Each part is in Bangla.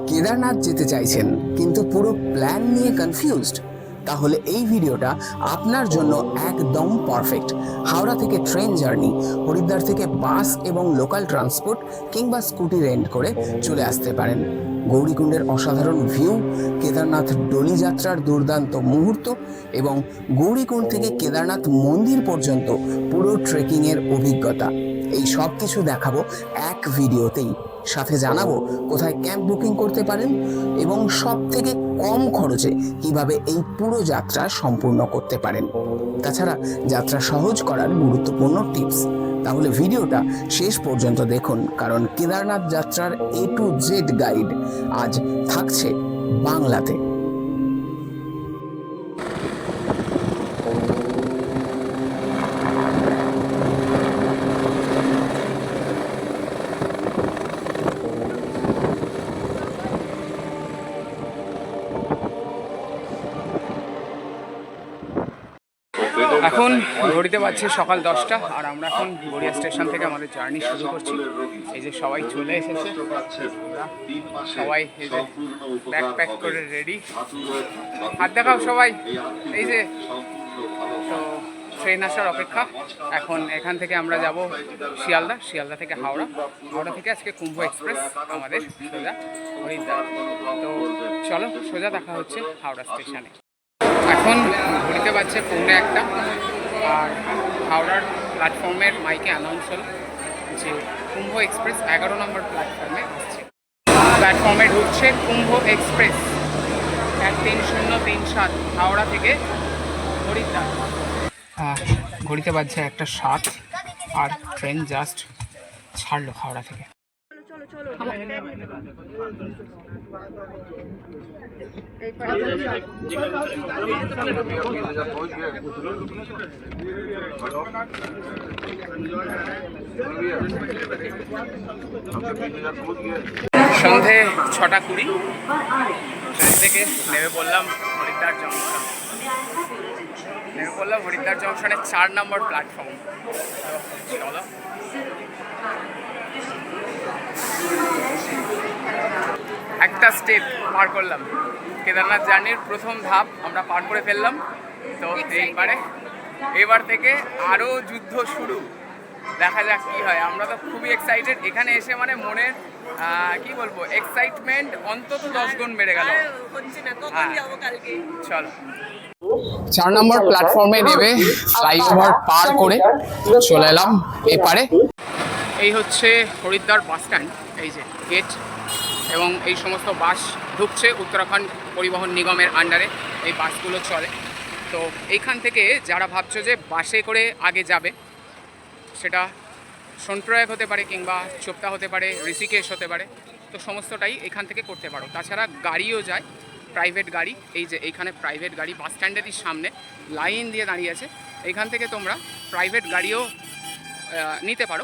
কেদারনাথ যেতে চাইছেন কিন্তু পুরো প্ল্যান নিয়ে কনফিউজড? তাহলে এই ভিডিওটা আপনার জন্য একদম পারফেক্ট। হাওড়া থেকে ট্রেন জার্নি, হরিদ্বার থেকে বাস এবং লোকাল ট্রান্সপোর্ট কিংবা স্কুটি রেন্ট করে চলে আসতে পারেন। গৌরীকুণ্ডের অসাধারণ ভিউ, কেদারনাথ ডোলি যাত্রার দুর্দান্ত মুহূর্ত এবং গৌরীকুণ্ড থেকে কেদারনাথ মন্দির পর্যন্ত পুরো ট্রেকিংয়ের অভিজ্ঞতা, এই সব কিছু দেখাবো এক ভিডিওতেই। সাথে জানাবো কোথায় ক্যাম্প বুকিং করতে পারেন এবং সব থেকে কম খরচে কিভাবে এই পুরো যাত্রা সম্পূর্ণ করতে পারেন। তাছাড়া যাত্রা সহজ করার গুরুত্বপূর্ণ টিপস। তাহলে ভিডিওটা শেষ পর্যন্ত দেখুন, কারণ কেদারনাথ যাত্রার A to Z গাইড আজ থাকছে বাংলাতে। এখন ঘড়িতে বাজছে সকাল 10টা, আর আমরা এখন গড়িয়া স্টেশন থেকে আমাদের জার্নি শুরু করছি। এই যে সবাই চলে এসেছে, সবাই এই যে ব্যাগ প্যাক করে রেডি। হাত দেখাও সবাই। এই যে তো ট্রেন আসার অপেক্ষা। এখন এখান থেকে আমরা যাব শিয়ালদা, শিয়ালদা থেকে হাওড়া, হাওড়া থেকে আজকে কুম্ভ এক্সপ্রেস আমাদের সোজা হরিদ্বার। তো চলো সোজা দেখা হচ্ছে হাওড়া স্টেশনে। এখন ঘড়িতে বাজছে 1:45, আর হাওড়ার প্ল্যাটফর্মের মাইকে অ্যানাউন্স হল যে কুম্ভ এক্সপ্রেস 11 নম্বর প্ল্যাটফর্মে আসছে। প্ল্যাটফর্মে ঢুকছে কুম্ভ এক্সপ্রেস 13037 হাওড়া থেকে হরিদ্বার। ঘড়িতে বাজছে 1:07, আর ট্রেন জাস্ট ছাড়লো হাওড়া থেকে। সন্ধে 6:20 ট্রেন থেকে নেমে পড়লাম হরিদ্বার জংশন। হরিদ্বার জংশনের 4 নম্বর প্ল্যাটফর্ম। তো চলো একটা স্টেপ পার করলাম, কেদারনাথ জার্নির প্রথম ধাপ আমরা পার করে ফেললাম। তো এবার থেকে আরও যুদ্ধ শুরু, দেখা যাক কি হয়। আমরা তো খুবই এক্সাইটেড, এখানে এসে মানে মনে কি বলবো, এক্সাইটমেন্ট অন্তত 10 গুণ বেড়ে গেল। চলো 4 নম্বর প্ল্যাটফর্মে নেমে ফ্লাইওভার পার করে চলে এলাম এপারে। এই হচ্ছে হরিদ্বার বাস স্ট্যান্ড, এই যে গেট, এবং এই সমস্ত বাস ঢুকছে উত্তরাখণ্ড পরিবহন নিগমের আন্ডারে এই বাসগুলো চলে। তো এইখান থেকে যারা ভাবছো যে বাসে করে আগে যাবে, সেটা সোনপ্রয়াগ হতে পারে কিংবা চোপতা হতে পারে, ঋষিকেশ হতে পারে, তো সমস্তটাই এখান থেকে করতে পারো। তাছাড়া গাড়িও যায়, প্রাইভেট গাড়ি। এই যে এইখানে প্রাইভেট গাড়ি বাস স্ট্যান্ডেরই সামনে লাইন দিয়ে দাঁড়িয়ে আছে, এইখান থেকে তোমরা প্রাইভেট গাড়িও নিতে পারো,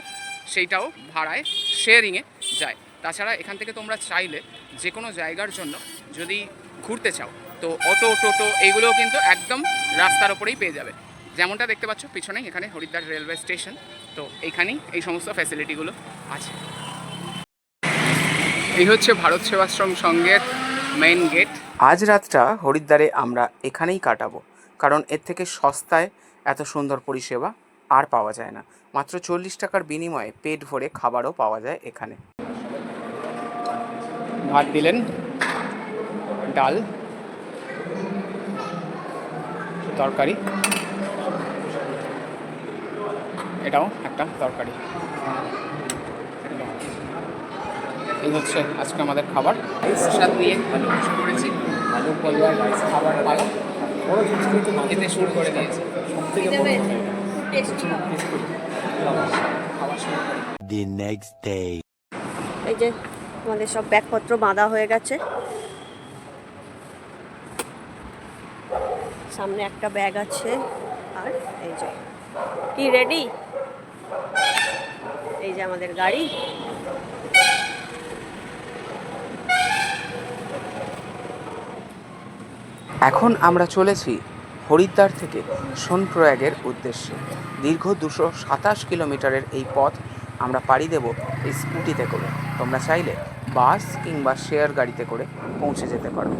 সেইটাও ভাড়ায় শেয়ারিংয়ে যায়। তাছাড়া এখান থেকে তোমরা চাইলে যে কোনো জায়গার জন্য যদি ঘুরতে চাও, তো অটো, টোটো এইগুলোও কিন্তু একদম রাস্তার ওপরেই পেয়ে যাবে। যেমনটা দেখতে পাচ্ছ পিছনেই এখানে হরিদ্বার রেলওয়ে স্টেশন, তো এইখানেই এই সমস্ত ফ্যাসিলিটিগুলো আছে। এই হচ্ছে ভারত সেবাশ্রম সংঘের মেইন গেট। আজ রাতটা হরিদ্বারে আমরা এখানেই কাটাবো, কারণ এর থেকে সস্তায় এত সুন্দর পরিষেবা আর পাওয়া যায় না। মাত্র 40 টাকার বিনিময়ে পেট ভরে খাবারও পাওয়া যায় এখানে। ভাত দিলেন, ডাল, তরকারি, এটাও একটা তরকারি। এই হচ্ছে আজকে আমাদের খাবার। প্রসাদ নিয়ে বসে পড়েছি, খাবার পালা খেতে শুরু করে দিয়েছি। The next day. এই যে আমাদের সব ব্যাগপত্র বাঁধা হয়ে গেছে, সামনে একটা ব্যাগ আছে, আর এই যে কি রেডি, এই যে আমাদের গাড়ি। এখন আমরা চলেছি হরিদ্বার থেকে সোনপ্রয়াগের উদ্দেশ্যে। দীর্ঘ 227 কিলোমিটারের এই পথ আমরা পাড়ি দেব এই স্কুটিতে করে। তোমরা চাইলে বাস কিংবা শেয়ার গাড়িতে করে পৌঁছে যেতে পারো।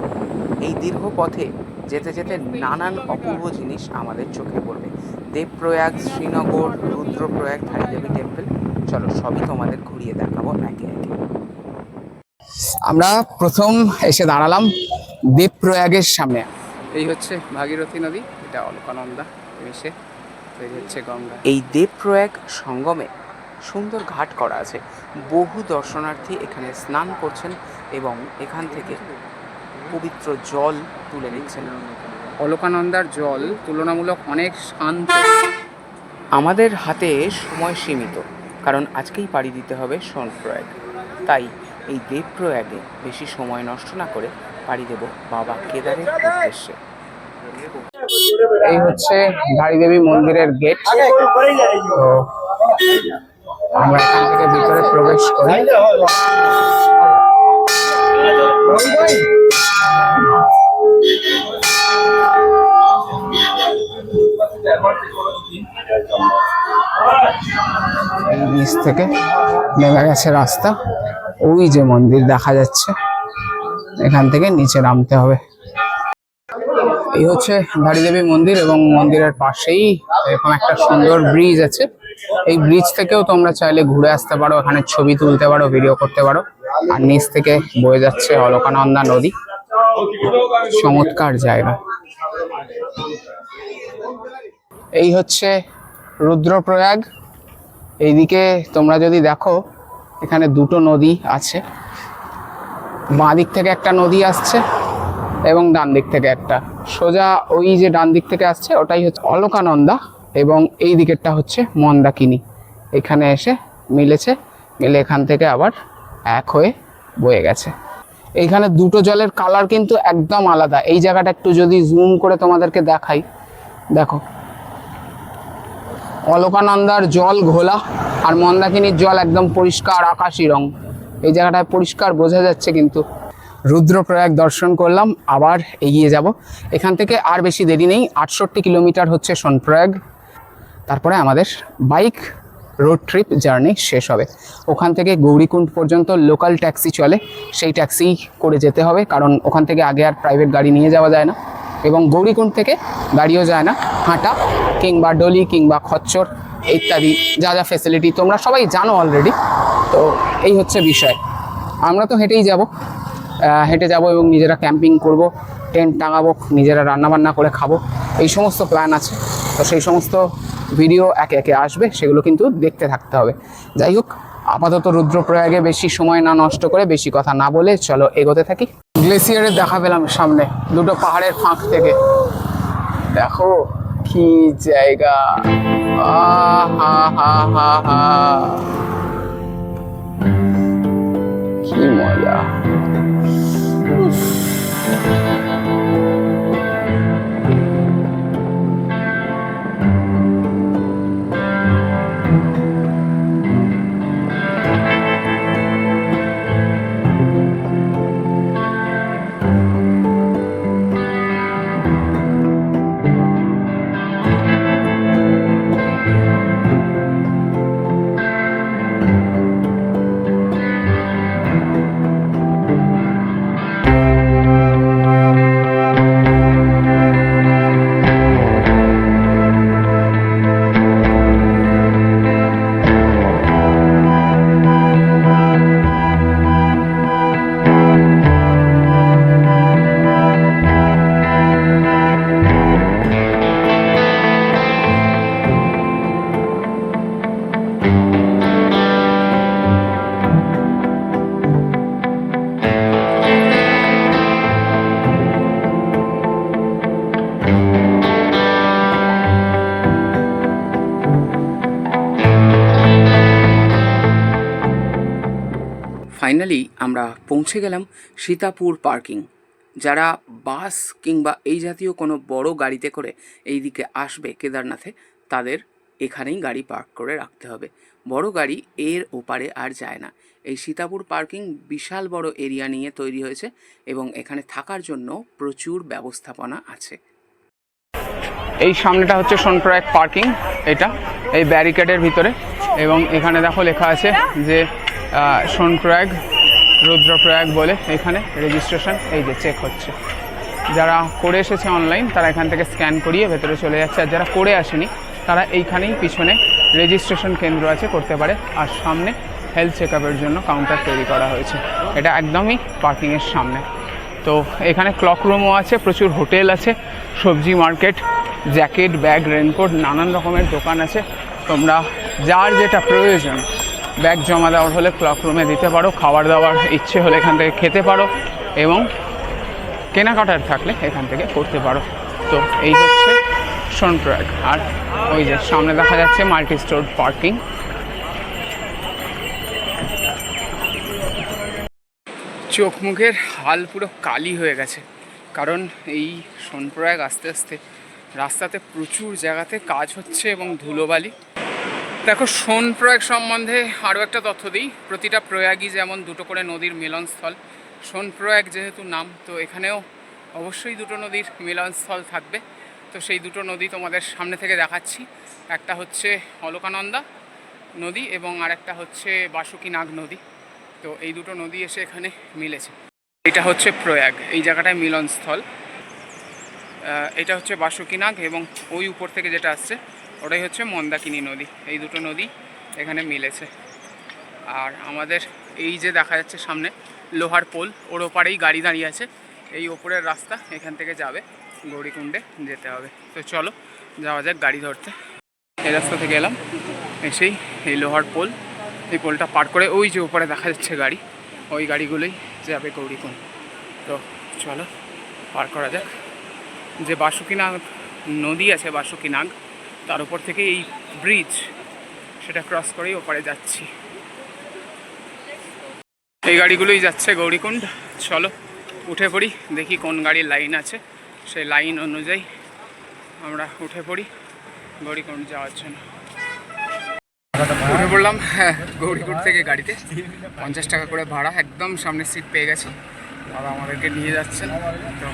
এই দীর্ঘ পথে যেতে যেতে নানান অপূর্ব জিনিস আমাদের চোখে পড়বে। দেবপ্রয়াগ, শ্রীনগর, রুদ্রপ্রয়াগ, ধারীদেবী টেম্পল, চলো সবই তোমাদের ঘুরিয়ে দেখাবো একে একে। আমরা প্রথম এসে দাঁড়ালাম দেবপ্রয়াগের সামনে। এই হচ্ছে ভাগীরথী নদী, এটা অলকানন্দা এসে তৈরি হচ্ছে গঙ্গা। এই দেবপ্রয়াগ সঙ্গমে সুন্দর ঘাট করা আছে, বহু দর্শনার্থী এখানে স্নান করছেন এবং এখান থেকে পবিত্র জল তুলে নিচ্ছেন। অলকানন্দার জল তুলনামূলক অনেক শান্ত। আমাদের হাতে সময় সীমিত, কারণ আজকেই পাড়ি দিতে হবে সোনপ্রয়াগ। তাই এই দেবপ্রয়াগে বেশি সময় নষ্ট না করে পাড়ি দেব বাবা কেদারের উদ্দেশ্যে। এই হচ্ছে ধারীদেবী মন্দিরের গেট। তো আমরা এখান থেকে ভিতরে প্রবেশ করি। নিচ থেকে নেমে গেছে রাস্তা, ওই যে মন্দির দেখা যাচ্ছে, এখান থেকে নিচে নামতে হবে। এই হচ্ছে ধারীদেবী মন্দির এবং মন্দিরের পাশেই এরকম একটা সুন্দর ব্রিজ আছে। এই ব্রিজ থেকেও তোমরা চাইলে ঘুরে আসতে পারো, এখানে ছবি তুলতে পারো, ভিডিও করতে পারো। আর নিচ থেকে বয়ে যাচ্ছে অলকানন্দা নদী, চমৎকার জায়গা। এই হচ্ছে রুদ্রপ্রয়াগ। এইদিকে তোমরা যদি দেখো এখানে দুটো নদী আছে, বাঁ দিক থেকে একটা নদী আসছে এবং ডান দিক থেকে একটা। সোজা ওই যে ডান দিক থেকে আসছে ওটাই হচ্ছে অলকানন্দা এবং এই দিকেরটা হচ্ছে মন্দাকিনী। এখানে এসে মিলেছে, মিলে এখান থেকে আবার এক হয়ে বয়ে গেছে। এইখানে দুটো জলের কালার কিন্তু একদম আলাদা। এই জায়গাটা একটু যদি জুম করে তোমাদেরকে দেখাই, দেখো অলকানন্দার জল ঘোলা আর মন্দাকিনীর জল একদম পরিষ্কার আকাশি রং। এই জায়গাটায় পরিষ্কার বোঝা যাচ্ছে। কিন্তু রুদ্রপ্রয়াগ দর্শন করলাম, আবার এগিয়ে যাব। এখান থেকে আর বেশি দেরি নেই, 68 কিলোমিটার হচ্ছে সোনপ্রয়াগ। তারপরে আমাদের বাইক রোড ট্রিপ জার্নি শেষ হবে। ওখান থেকে গৌরীকুণ্ড পর্যন্ত লোকাল ট্যাক্সি চলে, সেই ট্যাক্সি করে যেতে হবে, কারণ ওখান থেকে আগে আর প্রাইভেট গাড়ি নিয়ে যাওয়া যায় না। এবং গৌরীকুণ্ড থেকে গাড়িও যায় না, হাঁটা কিংবা ডলি কিংবা খচ্চর ইত্যাদি যা যা ফেসিলিটি তোমরা সবাই জানো অলরেডি। তো এই হচ্ছে বিষয়। আমরা তো হেঁটেই যাব, হেঁটে যাব এবং নিজেরা ক্যাম্পিং করব, টেন্ট টাঙাবো, নিজেরা রান্নাবান্না করে খাবো, এই সমস্ত প্ল্যান আছে। তো সেই সমস্ত ভিডিও একে একে আসবে, সেগুলো কিন্তু দেখতে থাকতে হবে। যাই হোক, আপাতত রুদ্রপ্রয়াগে বেশি সময় না নষ্ট করে, বেশি কথা না বলে চলো এগোতে থাকি। গ্লেসিয়ারের দেখা পেলাম সামনে দুটো পাহাড়ের ফাঁক থেকে। দেখো কি জায়গা, আহা হা হা হা, কি মজা। ফাইনালি আমরা পৌঁছে গেলাম সীতাপুর পার্কিং। যারা বাস কিংবা এই জাতীয় কোনো বড় গাড়িতে করে এই দিকে আসবে কেদারনাথে, তাদের এখানেই গাড়ি পার্ক করে রাখতে হবে। বড় গাড়ি এর ওপারে আর যায় না। এই সীতাপুর পার্কিং বিশাল বড় এরিয়া নিয়ে তৈরি হয়েছে এবং এখানে থাকার জন্য প্রচুর ব্যবস্থাপনা আছে। এই সামনেটা হচ্ছে সোনপ্রয়াগ পার্কিং, এটা এই ব্যারিকেডের ভিতরে এবং এখানে দেখো লেখা আছে যে সোনপ্রয়াগ রুদ্রপ্রয়াগ বলে এখানে রেজিস্ট্রেশন এই যে চেক হচ্ছে। যারা করে এসেছে অনলাইন তারা এখান থেকে স্ক্যান করিয়ে ভেতরে চলে যাচ্ছে, আর যারা করে আসেনি তারা এইখানেই পিছনে রেজিস্ট্রেশন কেন্দ্র আছে, করতে পারে। আর সামনে হেলথ চেক আপের জন্য কাউন্টার তৈরি করা হয়েছে, এটা একদমই পার্কিংয়ের সামনে। তো এখানে ক্লক রুমও আছে, প্রচুর হোটেল আছে, সবজি মার্কেট, জ্যাকেট, ব্যাগ, রেনকোট, নানান রকমের দোকান আছে। তোমরা যার যেটা প্রয়োজন, ব্যাগ জমা দেওয়ার হলে ক্লক রুমে দিতে পারো, খাবার দাবার ইচ্ছে হলে এখান থেকে খেতে পারো, এবং কেনাকাটার থাকলে এখান থেকে করতে পারো। তো এই হচ্ছে সোনপ্রয়াগ। আর ওই যে সামনে দেখা যাচ্ছে মাল্টি স্টোর পার্কিং। চোখ মুখের হাল পুরো কালি হয়ে গেছে, কারণ এই সোনপ্রয়াগ আস্তে আস্তে রাস্তাতে প্রচুর জায়গাতে কাজ হচ্ছে এবং ধুলোবালি। দেখো, সোনপ্রয়াগ সম্বন্ধে আরও একটা তথ্য দিই। প্রতিটা প্রয়াগই যেমন দুটো করে নদীর মিলনস্থল, সোনপ্রয়াগ যেহেতু নাম, তো এখানেও অবশ্যই দুটো নদীর মিলনস্থল থাকবে। তো সেই দুটো নদী তোমাদের সামনে থেকে দেখাচ্ছি। একটা হচ্ছে অলকানন্দা নদী এবং আরেকটা হচ্ছে বাসুকীনাগ নদী। তো এই দুটো নদী এসে এখানে মিলেছে। এটা হচ্ছে প্রয়াগ, এই জায়গাটায় মিলনস্থল। এটা হচ্ছে বাসুকীনাগ এবং ওই উপর থেকে যেটা আসছে ওটাই হচ্ছে মন্দাকিনী নদী। এই দুটো নদী এখানে মিলেছে। আর আমাদের এই যে দেখা যাচ্ছে সামনে লোহার পোল, ওর ওপারেই গাড়ি দাঁড়িয়ে আছে। এই ওপরের রাস্তা এখান থেকে যাবে গৌরীকুণ্ডে যেতে হবে। তো চলো যাওয়া যাক গাড়ি ধরতে। এই রাস্তা থেকে এলাম, এসেই এই লোহার পোল, এই পোলটা পার করে ওই যে উপরে দেখা যাচ্ছে গাড়ি, ওই গাড়িগুলোই যাবে গৌরীকুণ্ড। তো চলো পার করা যাক। যে বাসুকীনাগ নদী আছে, বাসুকীনাগ, তার উপর থেকে এই ব্রিজ, সেটা ক্রস করেই ওপারে যাচ্ছি। এই গাড়িগুলোই যাচ্ছে গৌরীকুণ্ড। চলো উঠে পড়ি, দেখি কোন গাড়ির লাইন আছে, সেই লাইন অনুযায়ী আমরা উঠে পড়ি গৌরীকুণ্ড যাওয়ার জন্য। উঠে পড়লাম গৌরীকুণ্ড থেকে গাড়িতে। 50 টাকা করে ভাড়া, একদম সামনের সিট পেয়ে গেছি। বাবা আমাদেরকে নিয়ে যাচ্ছেন। তো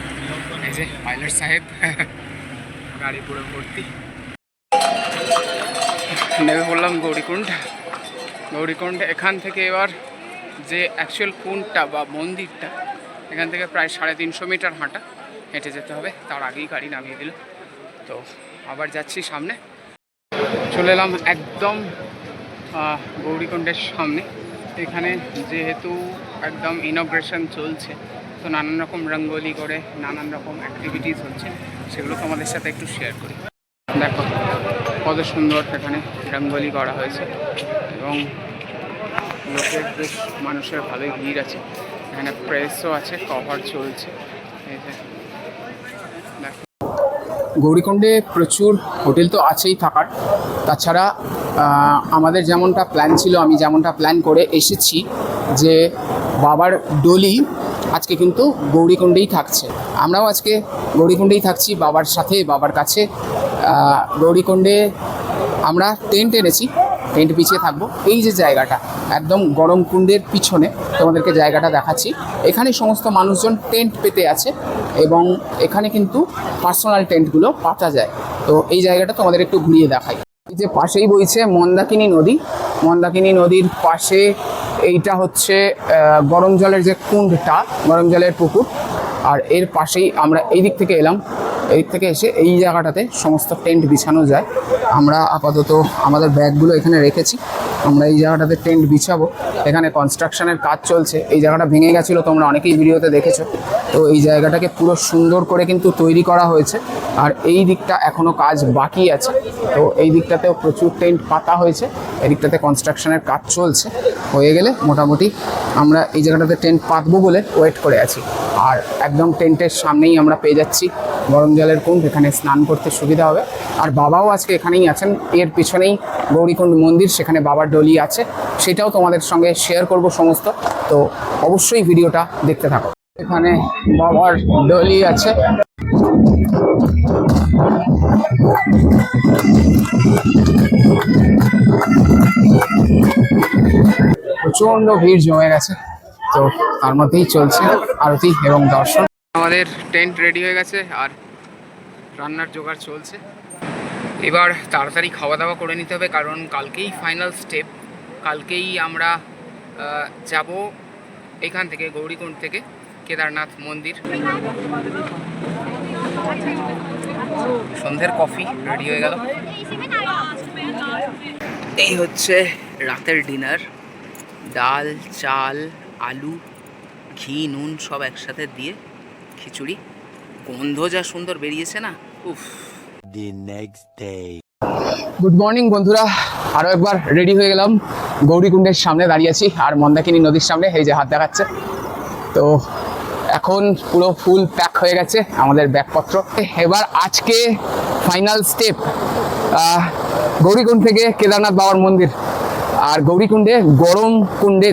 এই যে পাইলট সাহেব, গাড়ি পুরো ভর্তি। নেমে পড়লাম গৌরীকুণ্ড। গৌরীকুণ্ড এখান থেকে এবার যে অ্যাকচুয়াল কুণ্ডটা বা মন্দিরটা, এখান থেকে প্রায় 350 মিটার হাঁটা, হেঁটে যেতে হবে। তার আগেই গাড়ি নামিয়ে দিল। তো আবার যাচ্ছি সামনে। চলে এলাম একদম গৌরীকুণ্ডের সামনে। এখানে যেহেতু একদম ইনগ্রেশন চলছে, তো নানান রকম রঙ্গোলি করে নানান রকম অ্যাক্টিভিটিস হচ্ছে, সেগুলো তোমাদের সাথে একটু শেয়ার করি। দেখো কত সুন্দর এখানে রঙ্গোলি করা হয়েছে এবং লোকের বেশ মানুষের ভালোই ভিড় আছে। এখানে প্রেসও আছে, কভার চলছে। এই যে দেখো, গৌরীকুণ্ডে প্রচুর হোটেল তো আছেই থাকার, তাছাড়া আমাদের যেমনটা প্ল্যান ছিল, আমি যেমনটা প্ল্যান করে এসেছি যে বাবার ডলি আজকে কিন্তু গৌরীকুণ্ডেই থাকছে। আমরাও আজকে গৌরীকুণ্ডেই থাকছি বাবার সাথে, বাবার কাছে। গৌরীকুণ্ডে আমরা টেন্ট এনেছি, টেন্ট পিছিয়ে থাকবো। এই যে জায়গাটা একদম গরম কুণ্ডের পিছনে, তোমাদেরকে জায়গাটা দেখাচ্ছি। এখানে সমস্ত মানুষজন টেন্ট পেতে আছে এবং এখানে কিন্তু পার্সোনাল টেন্টগুলো পাতা যায়। তো এই জায়গাটা তোমাদের একটু ঘুরিয়ে দেখাই। এই যে পাশেই বইছে মন্দাকিনী নদী, মন্দাকিনী নদীর পাশে এইটা হচ্ছে গরম জলের যে কুণ্ডটা, গরম জলের পুকুর। আর এর পাশেই আমরা এই দিক থেকে এলাম, এই দিক থেকে এসে এই জায়গাটাতে সমস্ত টেন্ট বিছানো যায়। আমরা আপাতত আমাদের ব্যাগগুলো এখানে রেখেছি, আমরা এই জায়গাটাতে টেন্ট বিছাবো। এখানে কনস্ট্রাকশনের কাজ চলছে, এই জায়গাটা ভেঙে গেছিলো, তোমরা অনেকেই ভিডিওতে দেখেছো। তো এই জায়গাটাকে পুরো সুন্দর করে কিন্তু তৈরি করা হয়েছে। আর এই দিকটা এখনও কাজ বাকি আছে, তো এই দিকটাতেও প্রচুর টেন্ট পাতা হয়েছে। এই দিকটাতে কনস্ট্রাকশনের কাজ চলছে, হয়ে গেলে মোটামুটি আমরা এই জায়গাটাতে টেন্ট পাতবো বলে ওয়েট করে আছি। আর একদম টেন্টের সামনেই আমরা পেয়ে যাচ্ছি গরম জলের কুণ্ড, এখানে স্নান করতে সুবিধা হবে। আর বাবাও আজকে এখানেই আছেন, এর পিছনেই গৌরীকুণ্ড মন্দির, সেখানে বাবার ডলি আছে, সেটাও তোমাদের সঙ্গে শেয়ার করব সমস্ত। তো অবশ্যই ভিডিওটা দেখতে থাকো। এখানে বাবার ডলি আছে। প্রচণ্ড ভিড় জমে গেছে, তো তার মধ্যেই চলছে আরতি এবং দর্শন। আমাদের টেন্ট রেডি হয়ে গেছে আর রান্নার জোগাড় চলছে। এবার তাড়াতাড়ি খাওয়া দাওয়া করে নিতে হবে, কারণ কালকেই ফাইনাল স্টেপ। কালকেই আমরা যাব এখান থেকে, গৌরীকুণ্ড থেকে কেদারনাথ মন্দির। সন্ধ্যের কফি রেডি হয়ে গেল। এই হচ্ছে রাতের ডিনার, ডাল, চাল, আলু, ঘি, নুন সব একসাথে দিয়ে খিচুড়ি। গন্ধ যা সুন্দর বেরিয়েছে না, উফ। The next day. Good morning বন্ধুরা, আরও একবার রেডি হয়ে গেলাম। গৌরীকুণ্ডের সামনে দাঁড়িয়ে আছি, আর মন্দাকিনী নদীর সামনে, এই যে হাত দেখাচ্ছে। তো এখন পুরো ফুল প্যাক হয়ে গেছে আমাদের ব্যাগপত্র। এবার আজকে ফাইনাল স্টেপ, গৌরীকুণ্ড থেকে কেদারনাথ বাবার মন্দির। আর গৌরীকুণ্ডে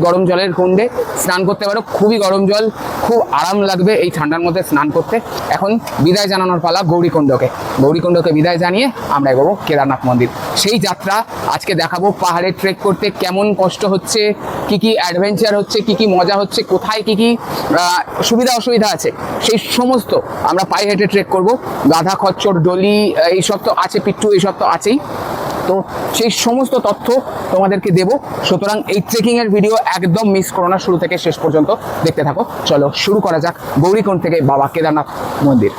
গরম জলের কুণ্ডে স্নান করতে পারো, খুবই গরম জল, খুব আরাম লাগবে এই ঠান্ডার মধ্যে স্নান করতে। এখন বিদায় জানানোর পালা গৌরীকুণ্ডকে বিদায় জানিয়ে আমরা এগোবো কেদারনাথ মন্দির। সেই যাত্রা আজকে দেখাবো। পাহাড়ে ট্রেক করতে কেমন কষ্ট হচ্ছে, কি কি অ্যাডভেঞ্চার হচ্ছে, কি কি মজা হচ্ছে, কোথায় কি কি সুবিধা অসুবিধা আছে, সেই সমস্ত আমরা পায়ে হেঁটে ট্রেক করব। গাধা, খচ্চর, ডলি এইসব তো আছে, পিট্টু এইসব তো আছেই। তো সেই সমস্ত তথ্য তোমাদেরকে দেব, সুতরাং এই ট্রেকিংয়ের ভিডিও একদম মিস করো না, শুরু থেকে শেষ পর্যন্ত দেখতে থাকো। চলো শুরু করা যাক গৌরীকুণ্ড থেকে বাবা কেদারনাথ মন্দির।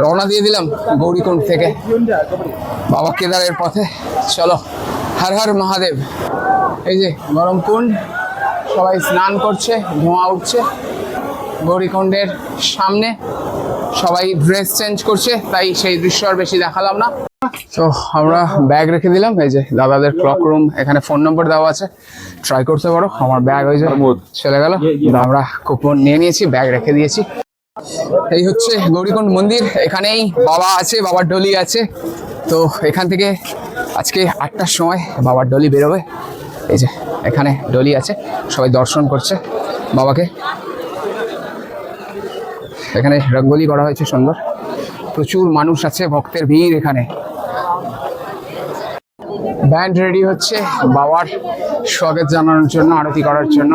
রওনা দিয়ে দিলাম গৌরীকুণ্ড থেকে বাবা কেদারের পথে। চলো, হর হর মহাদেব। এই যে গরম কুণ্ড, সবাই স্নান করছে, ধোঁয়া উঠছে। গৌরীকুণ্ডের সামনে সবাই ড্রেস চেঞ্জ করছে, তাই সেই দৃশ্য আর বেশি দেখালাম না। তো আমরা ব্যাগ রেখে দিলাম, এই যে দাদাদের ক্লক রুম, এখানে ফোন নম্বর দেওয়া আছে, ট্রাই করতে পারো। আমার ব্যাগ ওই যে চলে গেল, আমরা কুপন নিয়ে নিয়েছি, ব্যাগ রেখে দিয়েছি। এই হচ্ছে গৌরীকুণ্ড মন্দির, এখানেই বাবা আছে, বাবার ডলি আছে। তো এখান থেকে আজকে 8টার সময় বাবার ডলি বেরোবে। এই যে এখানে ডলি আছে, সবাই দর্শন করছে বাবাকে। এখানে রঙ্গোলি করা হয়েছে সুন্দর, প্রচুর মানুষ আছে, ভক্তের ভিড় এখানে। ব্যান্ড রেডি হচ্ছে বাবার স্বাগত জানানোর জন্য, আরতি করার জন্য।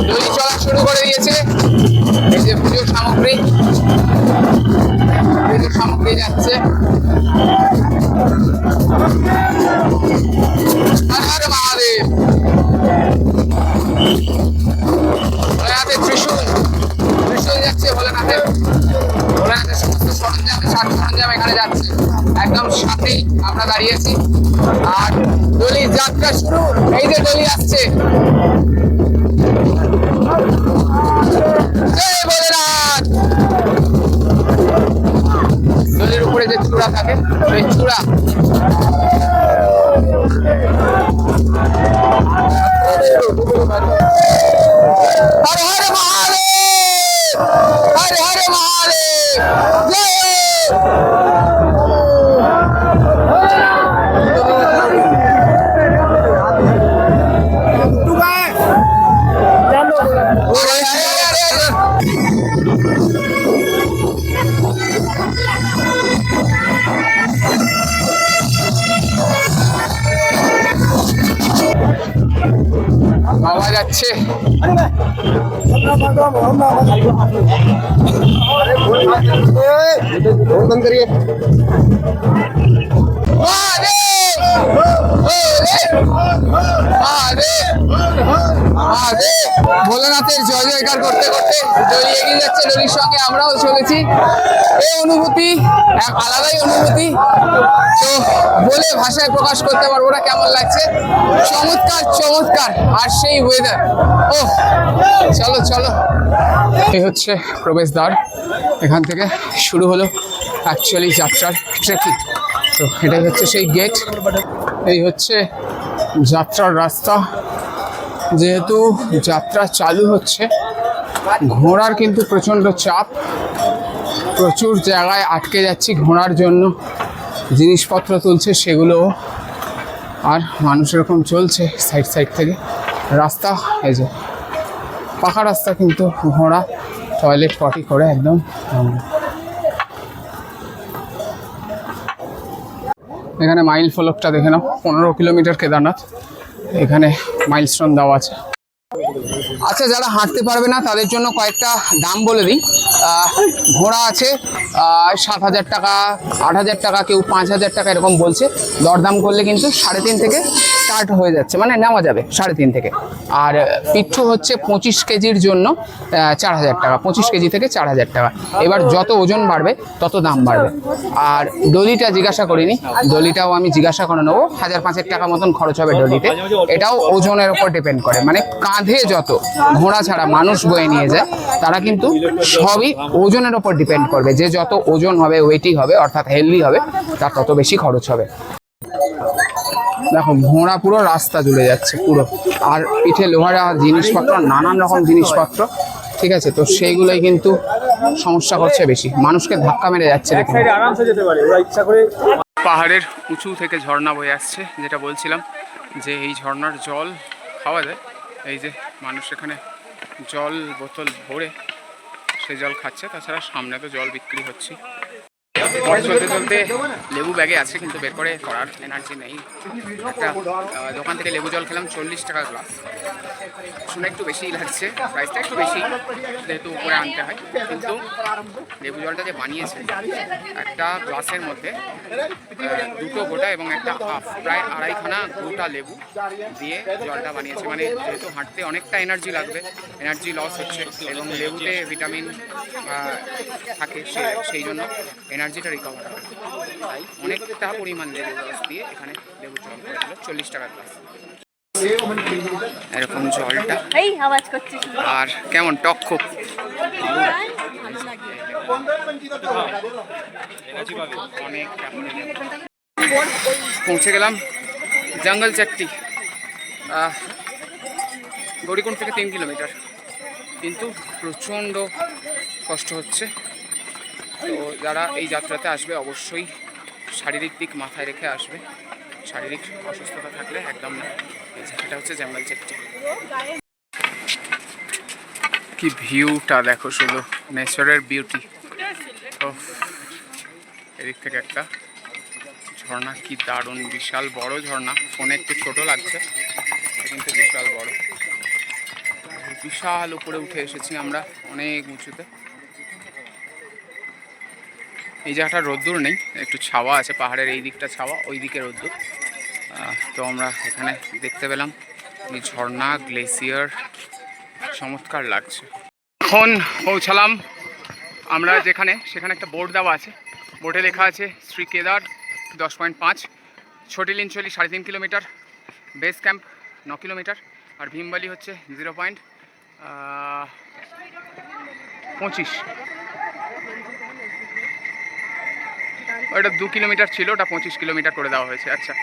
ডলি চলা শুরু করে দিয়েছে। এই যে পুজোর সামগ্রী যাচ্ছে। হর হর মহাদেব। ভোলেনাথের ত্রিশূল যাচ্ছে, ভোলেনাথের সমস্ত সরঞ্জাম এখানে যাচ্ছে। একদম সাথেই আমরা দাঁড়িয়েছি, আর ডলির যাত্রা শুরু। এই যে ডলি আসছে, জয় ভোলেনাথ। ডলির উপরে যে চূড়া থাকে, সেই চূড়া হর হর মহাদেব, হর হর মহাদেব, জয়। বাবা যাচ্ছে। ভোলেনাথের জয় জয়কার করতে করতে ডলি এগিয়ে যাচ্ছে, ডলির সঙ্গে আমরাও চলেছি। এই অনুভূতি এক আলাদাই অনুভূতি, তো বলে ভাষায় প্রকাশ করতে পারবো না কেমন লাগছে। চমৎকার, আর সেই ওয়েদার, ও চলো চলো। এই হচ্ছে প্রবেশদ্বার, এখান থেকে শুরু হলো অ্যাকচুয়ালি যাত্রার ট্রেকিং। তো এটাই হচ্ছে সেই গেট, এই হচ্ছে যাত্রার রাস্তা। যেহেতু যাত্রা চালু হচ্ছে, ঘোড়ার কিন্তু প্রচণ্ড চাপ, প্রচুর জায়গায় আটকে যাচ্ছি ঘোড়ার জন্য, জিনিসপত্র তুলছে, সেগুলো আর মানুষ এরকম চলছে সাইড সাইড থেকে। রাস্তা এই যে পাকা রাস্তা, কিন্তু ঘোড়া টয়লেট পটি করে একদম। এখানে মাইল ফলকটা দেখে নাও, 15 কিলোমিটার কেদারনাথ, এখানে মাইলস্টোন দেওয়া আছে। আচ্ছা, যারা হাঁটতে পারবে না তাদের জন্য কয়েকটা দাম বলে দিই। ঘোড়া আছে 7,000 টাকা, 8,000 টাকা, কেউ 5,000 টাকা এরকম বলছে। দরদাম করলে কিন্তু 3.5 থেকে স্টার্ট হয়ে যাচ্ছে, মানে নেওয়া যাবে 3.5 থেকে। আর পিঠু হচ্ছে 25 কেজির জন্য 4,000 টাকা, 25 কেজি থেকে 4,000 টাকা। এবার যত ওজন বাড়বে তত দাম বাড়বে। আর ডলিটা জিজ্ঞাসা করিনি, ডলিটাও আমি জিজ্ঞাসা করে নেবো। 1,000-5,000 টাকা মতন খরচ হবে ডলিতে। এটাও ওজনের উপর ডিপেন্ড করে, মানে কাঁধে যত ঘোড়া ছাড়া মানুষ বয়ে নিয়ে যায় তারা কিন্তু সবই ওজনের ওপর ডিপেন্ড করবে। যে যত ওজন হবে, ওয়েটি হবে, অর্থাৎ হেলদি হবে, তার তত বেশি খরচ হবে। দেখো ঘোড়া পুরো রাস্তা জুড়ে যাচ্ছে পুরো, আর পিঠে লোহারা জিনিসপত্র, নানান রকম জিনিসপত্র, ঠিক আছে। তো সেইগুলোই কিন্তু সমস্যা করছে বেশি, মানুষকে ধাক্কা মেরে যাচ্ছে। পাহাড়ের উঁচু থেকে ঝর্ণা বয়ে আসছে, যেটা বলছিলাম যে এই ঝর্ণার জল খাওয়া যায়। এই যে মানুষ এখানে জল বোতল ভরে সেই জল খাচ্ছে, তাছাড়া সামনে তো জল বিক্রি হচ্ছে। চলতে চলতে লেবু ব্যাগে আছে, কিন্তু বের করে করার এনার্জি নেই। একটা দোকান থেকে লেবু জল খেলাম, 40 টাকা গ্লাস। শুনে একটু বেশিই লাগছে, প্রাইসটা একটু বেশি, যেহেতু উপরে আনতে হয়। কিন্তু লেবু জলটা যে বানিয়েছে, একটা গ্লাসের মধ্যে 2টো গোটা এবং একটা হাফ, প্রায় 2.5খানা গোটা লেবু দিয়ে জলটা বানিয়েছে। মানে যেহেতু হাঁটতে অনেকটা এনার্জি লাগবে, এনার্জি লস হচ্ছে, এবং লেবুতে ভিটামিন থাকে, সেই জন্য এনার্জিটা রিকভার হবে। তাই অনেকটা পরিমাণ লেবু রস দিয়ে এখানে লেবু জল করে দিল, 40 টাকা গ্লাস। এরকম জলটা। আর কেমন টক? খুব পৌঁছে গেলাম জঙ্গল চাট্টি, গৌরীকুণ্ড থেকে 3 কিলোমিটার, কিন্তু প্রচণ্ড কষ্ট হচ্ছে। তো যারা এই যাত্রাতে আসবে অবশ্যই শারীরিক দিক মাথায় রেখে আসবে, শারীরিক অসুস্থতা থাকলে একদম না। এটা হচ্ছে জঙ্গল চাট্টি। কি ভিউটা দেখো, শুধু নেচারের বিউটি। তো এদিক থেকে একটা ঝর্ণা, কি দারুণ, বিশাল বড় ঝর্ণা। ফোনে একটু ছোট লাগছে, কিন্তু বিশাল বড়, বিশাল উপরে উঠে এসেছি আমরা, অনেক উঁচুতে। এই জায়গাটা রোদ্দুর নেই, একটু ছাওয়া আছে, পাহাড়ের এই দিকটা ছাওয়া, ওই দিকে রোদ্দুর। তো আমরা এখানে দেখতে পেলাম এই ঝর্ণা, গ্লেসিয়ার, চমৎকার লাগছে। এখন পৌঁছালাম আমরা যেখানে, সেখানে একটা বোর্ড দেওয়া আছে, বোর্ডে লেখা আছে Shri Kedar 10.5, Chhoti Linchauli 3.5 kilometre, base camp 9 kilometre, আর ভীমবালি হচ্ছে 0.25। ওটা 2 কিলোমিটার ছিল, ওটা 25 কিলোমিটার করে দেওয়া হয়েছে। আচ্ছা,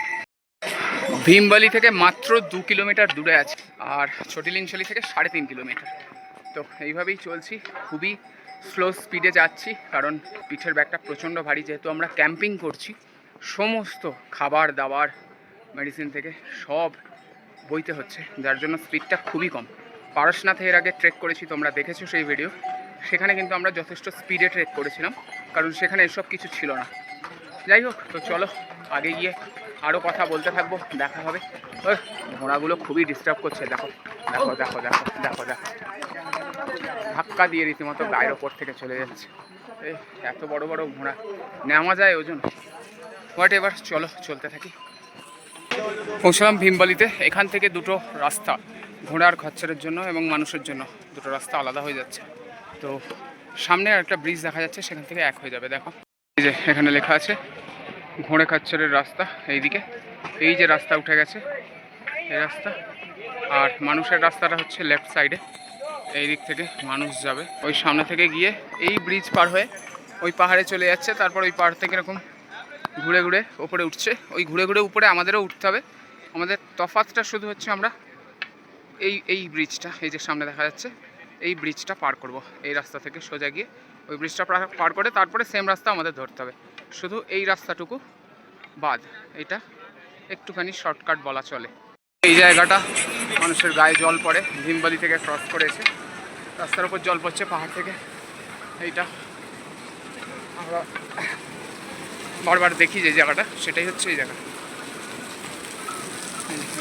ভীমবালি থেকে মাত্র 2 কিলোমিটার দূরে আছে, আর ছোটি লিঞ্চলি থেকে 3.5 কিলোমিটার। তো এইভাবেই চলছি, খুবই স্লো স্পিডে যাচ্ছি, কারণ পিঠের ব্যাগটা প্রচণ্ড ভারী। যেহেতু আমরা ক্যাম্পিং করছি, সমস্ত খাবার দাবার, মেডিসিন থেকে সব বইতে হচ্ছে, যার জন্য স্পিডটা খুবই কম। পারশনাথে এর আগে ট্রেক করেছি, তোমরা দেখেছো সেই ভিডিও। সেখানে কিন্তু আমরা যথেষ্ট স্পিডে ট্রেক করেছিলাম, কারণ সেখানে এসব কিছু ছিল না। যাই হোক, তো চলো আগে গিয়ে আরও কথা বলতে থাকবো, দেখা হবে। ঘোড়াগুলো খুবই ডিস্টার্ব করছে, দেখো দেখো দেখো দেখো দেখো দেখো, ধাক্কা দিয়ে রীতিমতো গায়ের ওপর থেকে চলে যাচ্ছে। এই এত বড় বড় ঘোড়া, নেওয়া যায় ওজন? হোয়াট এভার, চলো চলতে থাকি। পৌঁছলাম ভীমবালিতে। এখান থেকে দুটো রাস্তা, ঘোড়ার খচ্চরের জন্য এবং মানুষের জন্য, দুটো রাস্তা আলাদা হয়ে যাচ্ছে। তো সামনে একটা ব্রিজ দেখা যাচ্ছে, সেখান থেকে এক হয়ে যাবে। দেখো এই যে এখানে লেখা আছে ঘোড়ে খচ্চরের রাস্তা, এইদিকে এই যে রাস্তা উঠে গেছে, এই রাস্তা। আর মানুষের রাস্তাটা হচ্ছে লেফট সাইডে, এই দিক থেকে মানুষ যাবে। ওই সামনে থেকে গিয়ে এই ব্রিজ পার হয়ে ওই পাহাড়ে চলে যাচ্ছে, তারপর ওই পাহাড় থেকে এরকম ঘুরে ঘুরে ওপরে উঠছে। ওই ঘুরে ঘুরে উপরে আমাদেরও উঠতে হবে। আমাদের তফাৎটা শুধু হচ্ছে আমরা এই ব্রিজটা, এই যে সামনে দেখা যাচ্ছে, এই ব্রিজটা পার করব। এই রাস্তা থেকে সোজা গিয়ে ওই ব্রিজটা পার করে তারপরে সেম রাস্তা আমাদের ধরতে হবে। শুধু এই রাস্তাটুকু বাদ, এটা একটুখানি শর্টকাট বলা চলে। এই জায়গাটা মানুষের গায়ে জল পড়ে, ভীমবালি থেকে ক্রস করেছে, রাস্তার উপর জল পড়ছে পাহাড় থেকে। এইটা আমরা বারবার দেখি যে জায়গাটা, সেটাই হচ্ছে এই জায়গা।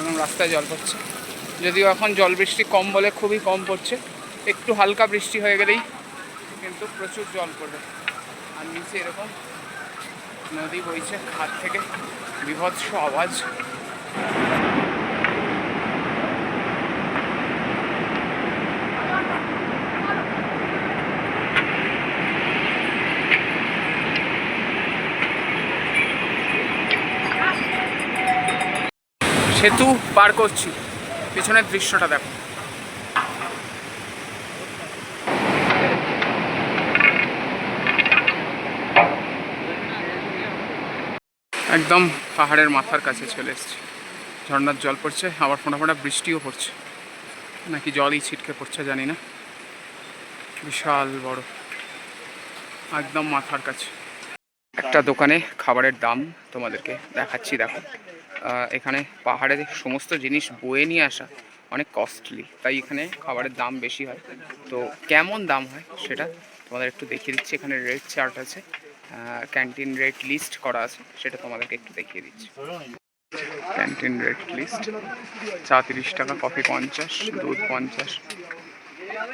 এবং রাস্তায় জল পড়ছে, যদিও এখন জল বৃষ্টি কম বলে খুবই কম পড়ছে, একটু হালকা বৃষ্টি হয়ে গেলেই কিন্তু প্রচুর জল পড়বে। আর নিচে এরকম নদী বইছে হাত থেকে, বিভৎস আওয়াজ। সেতু পার করছি, পেছনের দৃশ্যটা দেখো। একদম পাহাড়ের মাথার কাছে চলে এসেছি, ঝর্ণার জল পড়ছে, আবার ফোঁটা ফোঁটা বৃষ্টিও পড়ছে, নাকি জলই ছিটকে পড়ছে জানি না। বিশাল বড়, একদম মাথার কাছে। একটা দোকানে খাবারের দাম তোমাদেরকে দেখাচ্ছি, দেখো। এখানে পাহাড়ের সমস্ত জিনিস বয়ে নিয়ে আসা অনেক কস্টলি, তাই এখানে খাবারের দাম বেশি হয়। তো কেমন দাম হয় সেটা তোমাদের একটু দেখিয়ে দিচ্ছি। এখানে রেট চার্ট আছে, ক্যান্টিন রেট লিস্ট করা আছে, সেটা তোমাদেরকে একটু দেখিয়ে দিচ্ছি। ক্যান্টিন রেট লিস্ট, চা 30 টাকা, কফি 50, দুধ 50,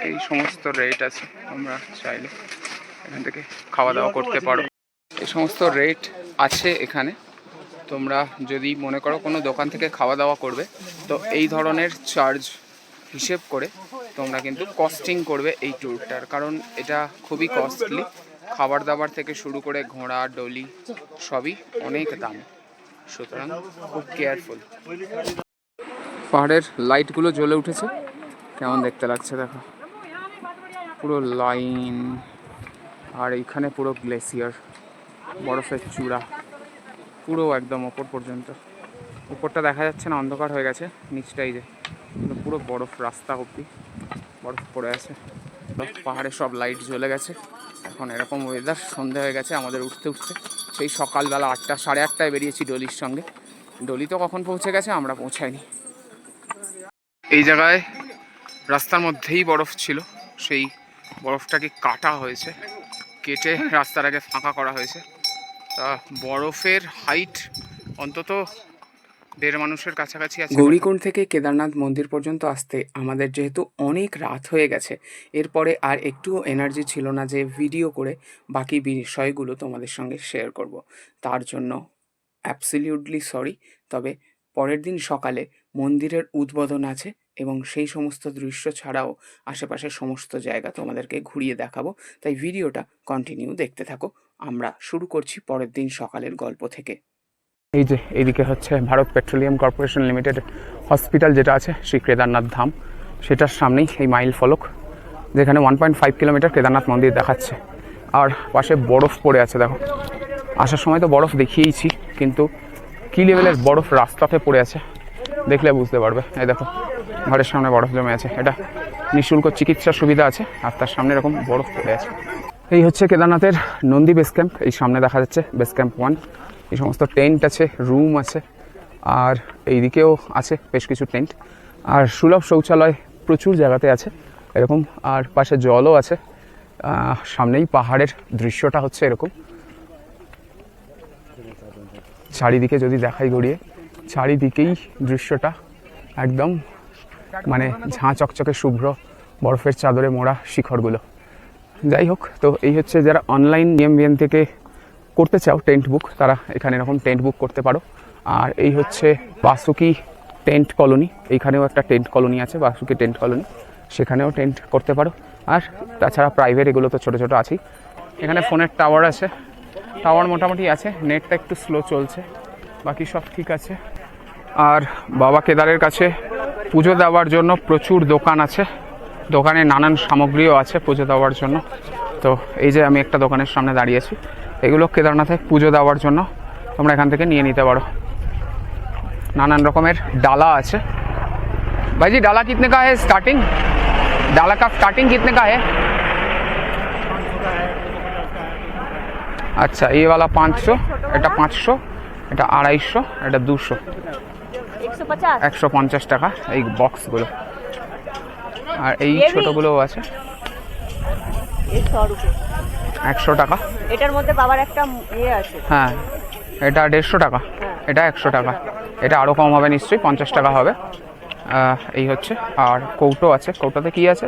এই সমস্ত রেট আছে। তোমরা চাইলে এখান থেকে খাওয়া দাওয়া করতে পারো। এই সমস্ত রেট আছে এখানে। তোমরা যদি মনে করো কোনো দোকান থেকে খাওয়া দাওয়া করবে, তো এই ধরনের চার্জ হিসেব করে তোমরা কিন্তু কস্টিং করবে এই ট্যুরটার, কারণ এটা খুবই কস্টলি। খাবার দাবার থেকে শুরু করে ঘোড়া ডলি সবই অনেক দাম, সুতরাং খুব কেয়ারফুল। পাহাড়ের লাইটগুলো জ্বলে উঠেছে, কেমন দেখতে লাগছে দেখো, পুরো লাইন। আর এইখানে পুরো গ্লেসিয়ার, বরফের চূড়া পুরো একদম ওপর পর্যন্ত। উপরটা দেখা যাচ্ছে না, অন্ধকার হয়ে গেছে, নিচটাই যে পুরো বরফ, রাস্তা অবধি বরফ পড়ে আছে। পাহাড়ে সব লাইট জ্বলে গেছে। এখন এরকম ওয়েদার, সন্ধে হয়ে গেছে আমাদের উঠতে উঠতে। সেই সকালবেলা 8টা, 8:30টায় বেরিয়েছি ডলির সঙ্গে। ডলি তো কখন পৌঁছে গেছে, আমরা পৌঁছাইনি। এই জায়গায় রাস্তার মধ্যেই বরফ ছিল, সেই বরফটাকে কাটা হয়েছে, কেটে রাস্তাটাকে ফাঁকা করা হয়েছে। তা বরফের হাইট অন্তত 1.5 মানুষের কাছাকাছি আছে। গৌরীকুণ্ড থেকে কেদারনাথ মন্দির পর্যন্ত আসতে আমাদের যেহেতু অনেক রাত হয়ে গেছে, এরপরে আর একটুও এনার্জি ছিল না যে ভিডিও করে বাকি বিষয়গুলো তোমাদের সঙ্গে শেয়ার করব। তার জন্য অ্যাবসলিউটলি সরি। তবে পরের দিন সকালে মন্দিরের উদ্বোধন আছে এবং সেই সমস্ত দৃশ্য ছাড়াও আশেপাশের সমস্ত জায়গা তোমাদেরকে ঘুরিয়ে দেখাবো, তাই ভিডিওটা কন্টিনিউ দেখতে থাকো। আমরা শুরু করছি পরের দিন সকালের গল্প থেকে। এই যে এইদিকে হচ্ছে Bharat petroleum corporation limited hospital যেটা আছে, শ্রী কেদারনাথ ধাম, সেটার সামনেই এই মাইল ফলক, যেখানে 1.5 কিলোমিটার কেদারনাথ মন্দির দেখাচ্ছে। আর পাশে বরফ পড়ে আছে দেখো। আসার সময় তো বরফ দেখিয়েইছি, কিন্তু কী লেভেলের বরফ রাস্তাতে পড়ে আছে দেখলে বুঝতে পারবে। এই দেখো, ঘরের সামনে বরফ জমে আছে। এটা নিঃশুল্ক চিকিৎসার সুবিধা আছে, আর তার সামনে এরকম বরফ পড়ে আছে। এই হচ্ছে কেদারনাথের নন্দী বেস ক্যাম্প। এই সামনে দেখা যাচ্ছে বেস ক্যাম্প 1। এই সমস্ত টেন্ট আছে, রুম আছে, আর এইদিকেও আছে বেশ কিছু টেন্ট। আর সুলভ শৌচালয় প্রচুর জায়গাতে আছে এরকম, আর পাশে জলও আছে। সামনেই পাহাড়ের দৃশ্যটা হচ্ছে এরকম। চারিদিকে যদি দেখাই গড়িয়ে, চারিদিকেই দৃশ্যটা একদম মানে ঝাঁ চকচকে শুভ্র বরফের চাদরে মোড়া শিখরগুলো। যাই হোক, তো এই হচ্ছে যারা অনলাইন EMVN থেকে করতে চাও টেন্ট বুক, তারা এখানে এরকম টেন্ট বুক করতে পারো। আর এই হচ্ছে বাসুকি টেন্ট কলোনি, এইখানেও একটা টেন্ট কলোনি আছে, বাসুকি টেন্ট কলোনি, সেখানেও টেন্ট করতে পারো। আর তাছাড়া প্রাইভেট এগুলো তো ছোটো ছোটো আছেই। এখানে ফোনের টাওয়ার আছে, টাওয়ার মোটামুটি আছে, নেটটা একটু স্লো চলছে, বাকি সব ঠিক আছে। আর বাবা কেদারের কাছে পুজো দেওয়ার জন্য প্রচুর দোকান আছে, দোকানে নানান সামগ্রীও আছে পুজো দেওয়ার জন্য। তো এই যে আমি একটা দোকানের সামনে দাঁড়িয়েছি, এগুলো কেদারনাথে পুজো দেওয়ার জন্য তোমরা এখান থেকে নিয়ে নিতে পারো। নানান রকমের ডালা আছে। ভাইজি ডালা কিতনে কা है स्टार्टिंग? डाला का स्टार्टिंग कितने का है? अच्छा, ये वाला 500, এটা 500, এটা 250, এটা 200, 150 150 টাকা এই বক্সগুলো। আর এই Heavy? ছোটোগুলোও আছে 100 রুপি। 100 টাকা। এটার মধ্যে বাবার একটা ইয়ে আছে। হ্যাঁ, এটা 150 টাকা, এটা 100 টাকা, এটা আরও কম হবে নিশ্চয়ই, 50 টাকা হবে। এই হচ্ছে। আর কৌটো আছে, কৌটোতে কি আছে?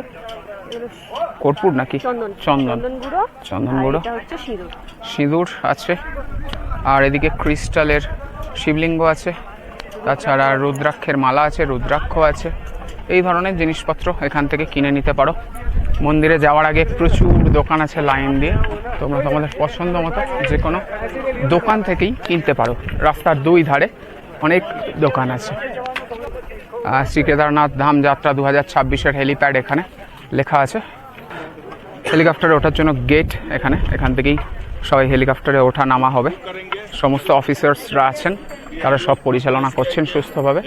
কর্পূর নাকি? চন্দন। চন্দন, চন্দন গুঁড়ো। চন্দন আর গুঁড়ো, এটা হচ্ছে সিঁদুর। সিঁদুর আছে। আর এদিকে ক্রিস্টালের শিবলিঙ্গ আছে, তাছাড়া রুদ্রাক্ষের মালা আছে, রুদ্রাক্ষ আছে। এই ধরনের জিনিসপত্র এখান থেকে কিনে নিতে পারো। মন্দিরে যাওয়ার আগে প্রচুর দোকান আছে লাইন দিয়ে, তোমরা তোমাদের পছন্দ মতো যে কোনো দোকান থেকেই কিনতে পারো। রাস্তার দুই ধারে অনেক দোকান আছে। শ্রী কেদারনাথ ধাম যাত্রা 2026-এর হেলিপ্যাড এখানে লেখা আছে। হেলিকপ্টারে ওঠার জন্য গেট এখানে, এখান থেকেই সবাই হেলিকপ্টারে ওঠা নামা হবে। সমস্ত অফিসার্সরা আছেন, তারা সব পরিচালনা করছেন সুস্থভাবে।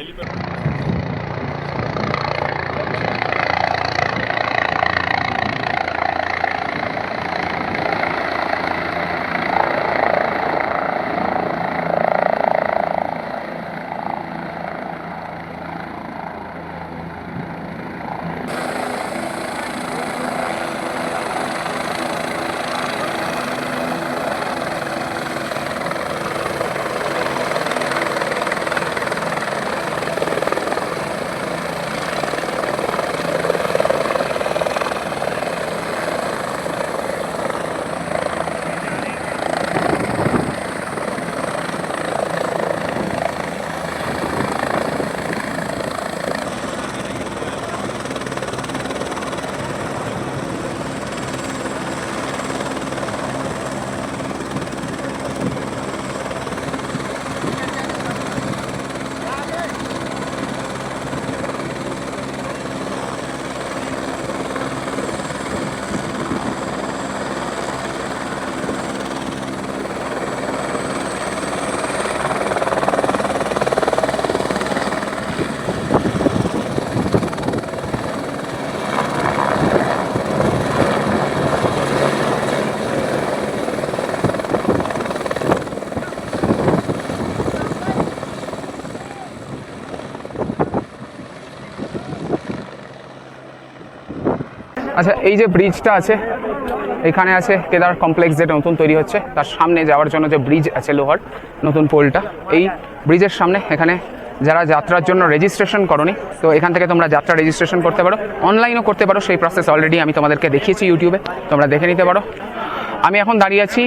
আচ্ছা, এই যে ব্রিজটা আছে, এখানে আছে কেদার কমপ্লেক্স যেটা নতুন তৈরি হচ্ছে, তার সামনে যাওয়ার জন্য যে ব্রিজ আছে লোহার নতুন পোলটা, এই ব্রিজের সামনে এখানে যারা যাত্রার জন্য রেজিস্ট্রেশন করনি, তো এখান থেকে তোমরা যাত্রা রেজিস্ট্রেশন করতে পারো, অনলাইনও করতে পারো। সেই প্রসেস অলরেডি আমি তোমাদেরকে দেখিয়েছি ইউটিউবে, তোমরা দেখে নিতে পারো। আমি এখন দাঁড়িয়ে আছি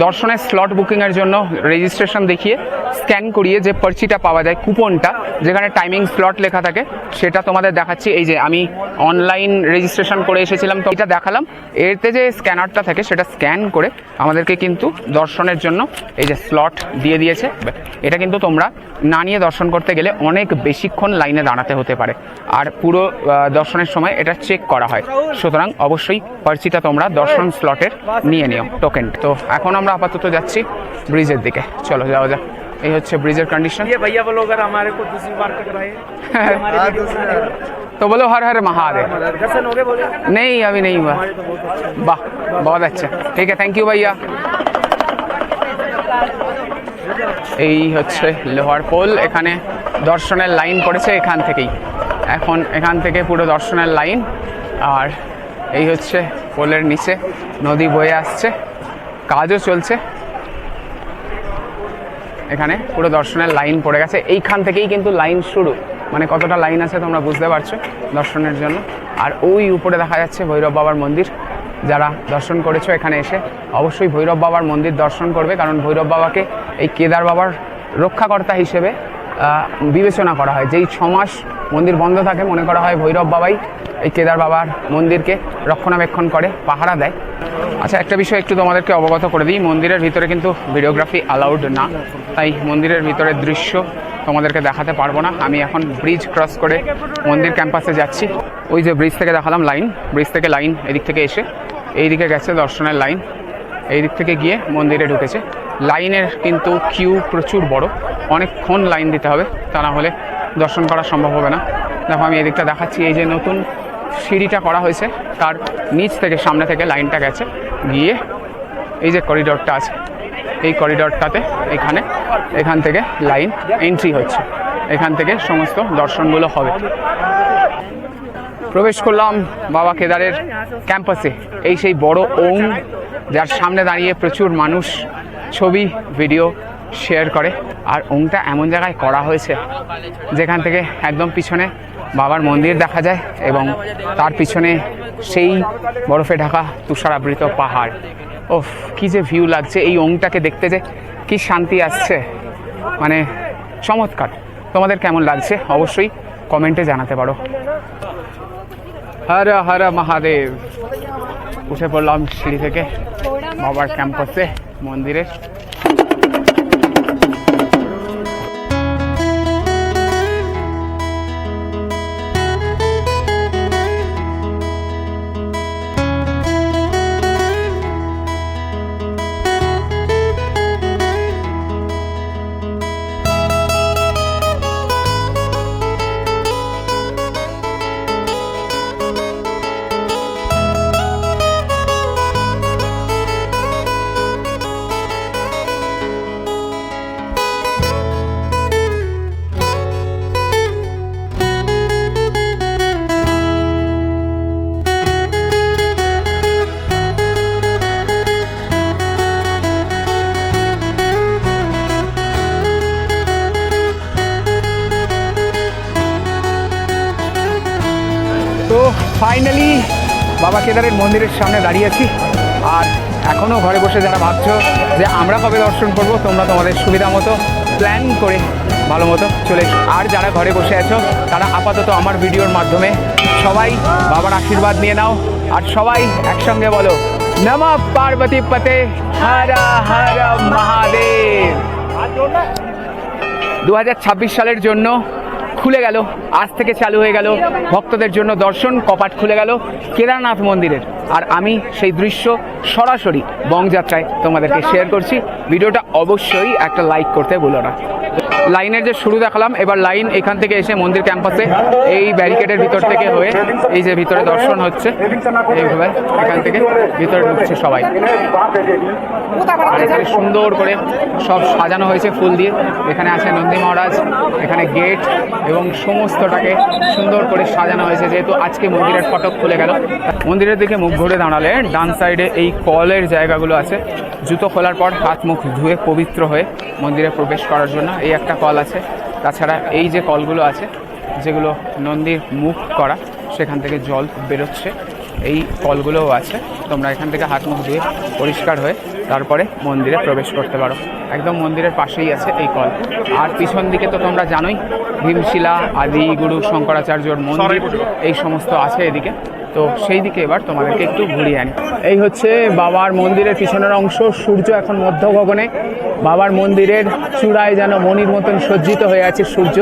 দর্শনের স্লট বুকিংয়ের জন্য। রেজিস্ট্রেশন দেখিয়ে স্ক্যান করিয়ে যে পার্চিটা পাওয়া যায়, কুপনটা যেখানে টাইমিং স্লট লেখা থাকে, সেটা তোমাদের দেখাচ্ছি। এই যে আমি অনলাইন রেজিস্ট্রেশন করে এসেছিলাম, তো এটা দেখালাম। এতে যে স্ক্যানারটা থাকে সেটা স্ক্যান করে আমাদেরকে কিন্তু দর্শনের জন্য এই যে স্লট দিয়ে দিয়েছে। এটা কিন্তু তোমরা না নিয়ে দর্শন করতে গেলে অনেক বেশিক্ষণ লাইনে দাঁড়াতে হতে পারে, আর পুরো দর্শনের সময় এটা চেক করা হয়। সুতরাং অবশ্যই পার্চিটা তোমরা দর্শন স্লটের নিয়ে নিও, টোকেন। তো এখন আমরা আপাতত যাচ্ছি ব্রিজের দিকে, চলো যাওয়া যাক। এই হচ্ছে ব্রিজের কন্ডিশন। भैया ब्लॉगर हमारे को दूसरी बार टकराए तो बोलो हर हर महादेव। दर्शन हो गए बोले नहीं अभी नहीं हुआ। वाह, बहुत अच्छा, ठीक है, थैंक यू भैया। এই হচ্ছে লোহার পোল, এখানে দর্শনের লাইন পড়েছে এখান থেকেই। এখন এখান থেকে পুরো দর্শনের লাইন। আর এই হচ্ছে পোলের নিচে নদী বয়ে আসছে, কাজও চলছে। এখানে পুরো দর্শনের লাইন পড়ে গেছে, এইখান থেকেই কিন্তু লাইন শুরু। মানে কতটা লাইন আছে তোমরা বুঝতে পারছো দর্শনের জন্য। আর ওই উপরে দেখা যাচ্ছে ভৈরব বাবার মন্দির। যারা দর্শন করেছো এখানে এসে অবশ্যই ভৈরব বাবার মন্দির দর্শন করবে, কারণ ভৈরব বাবাকে এই কেদার বাবার রক্ষাকর্তা হিসেবে বিবেচনা করা হয়। যেই 6 মাস মন্দির বন্ধ থাকে, মনে করা হয় ভৈরব বাবাই এই কেদার বাবার মন্দিরকে রক্ষণাবেক্ষণ করে, পাহারা দেয়। আচ্ছা, একটা বিষয় একটু তোমাদেরকে অবগত করে দিই, মন্দিরের ভিতরে কিন্তু ভিডিওগ্রাফি অ্যালাউড না, তাই মন্দিরের ভিতরের দৃশ্য তোমাদেরকে দেখাতে পারবো না। আমি এখন ব্রিজ ক্রস করে মন্দির ক্যাম্পাসে যাচ্ছি। ওই যে ব্রিজ থেকে দেখালাম লাইন, ব্রিজ থেকে লাইন এদিক থেকে এসে এই দিকে গেছে দর্শনের লাইন, এই দিক থেকে গিয়ে মন্দিরে ঢুকেছে। লাইনের কিন্তু কিউ প্রচুর বড়, অনেকক্ষণ লাইন দিতে হবে, তা না হলে দর্শন করা সম্ভব হবে না। দেখো আমি এদিকটা দেখাচ্ছি, এই যে নতুন সিঁড়িটা করা হয়েছে তার নিচ থেকে সামনে থেকে লাইনটা গেছে গিয়ে এই যে করিডোরটা আছে এই করিডরটাতে এখান থেকে লাইন এন্ট্রি হচ্ছে, এখান থেকে সমস্ত দর্শনগুলো হবে। প্রবেশ করলাম বাবা কেদারের ক্যাম্পাসে। এই সেই বড় ওং যার সামনে দাঁড়িয়ে প্রচুর মানুষ ছবি ভিডিও শেয়ার করে। আর ওংটা এমন জায়গায় করা হয়েছে যেখান থেকে একদম পিছনে বাবার মন্দির দেখা যায় এবং তার পিছনে সেই বরফে ঢাকা তুষারাবৃত পাহাড়। ওফ, কি যে ভিউ লাগছে এই ওংটাকে দেখতে, যে কি শান্তি আসছে, মানে চমৎকার। তোমাদের কেমন লাগছে অবশ্যই কমেন্টে জানাতে পারো। হর হর মহাদেব। উঠে পড়লাম সিঁড়ি থেকে বাবার ক্যাম্পাসে মন্দিরে। তো ফাইনালি বাবা কেদারের মন্দিরের সামনে দাঁড়িয়েছি। আর এখনও ঘরে বসে যারা ভাবছো যে আমরা কবে দর্শন করব, তোমরা তোমাদের সুবিধা মতো প্ল্যান করে ভালো মতো চলে এসো। আর যারা ঘরে বসে আছো তারা আপাতত আমার ভিডিওর মাধ্যমে সবাই বাবার আশীর্বাদ নিয়ে নাও। আর সবাই একসঙ্গে বলো নমঃ পার্বতী পতে হর হর মহাদেব। 2026 সালের জন্য খুলে গেল, আজ থেকে চালু হয়ে গেল ভক্তদের জন্য দর্শন কপাট খুলে গেল কেদারনাথ মন্দিরের। আর আমি সেই দৃশ্য সরাসরি বংযাত্রায় তোমাদেরকে শেয়ার করছি। ভিডিওটা অবশ্যই একটা লাইক করতে ভুলো না। লাইনের যে শুরু দেখালাম, এবার লাইন এখান থেকে এসে মন্দির ক্যাম্পাসে এই ব্যারিকেডের ভিতর থেকে হয়ে এই যে ভিতরে দর্শন হচ্ছে, এইভাবে এখান থেকে ভিতরে ঢুকছে সবাই। আর এখানে সুন্দর করে সব সাজানো হয়েছে ফুল দিয়ে। এখানে আছে নন্দী মহারাজ, এখানে গেট এবং সমস্তটাকে সুন্দর করে সাজানো হয়েছে। যেহেতু আজকে মন্দিরের ফটক খুলে গেল, মন্দিরের দিকে মুখ ঘুরে দাঁড়ালে ডান সাইডে এই কলের জায়গাগুলো আছে। জুতো খোলার পর হাত মুখ ধুয়ে পবিত্র হয়ে মন্দিরে প্রবেশ করার জন্য এই একটা কল আছে। তাছাড়া এই যে কলগুলো আছে যেগুলো নন্দীর মুখ করা, সেখান থেকে জল বেরোচ্ছে, এই কলগুলোও আছে। তোমরা এখান থেকে হাত মুখ ধুয়ে পরিষ্কার হয়ে তারপরে মন্দিরে প্রবেশ করতে পারো। একদম মন্দিরের পাশেই আছে এই কল। আর পিছন দিকে তো তোমরা জানোই ভীমশিলা, আদি গুরু শঙ্করাচার্যর মন্দির, এই সমস্ত আছে এদিকে। তো সেই দিকে এবার তোমাদেরকে একটু ঘুরিয়ে আনি। এই হচ্ছে বাবার মন্দিরের পিছনের অংশ। সূর্য এখন মধ্য গগনে, বাবার মন্দিরের চূড়ায় যেন মণির মতন সজ্জিত হয়ে আছে সূর্য।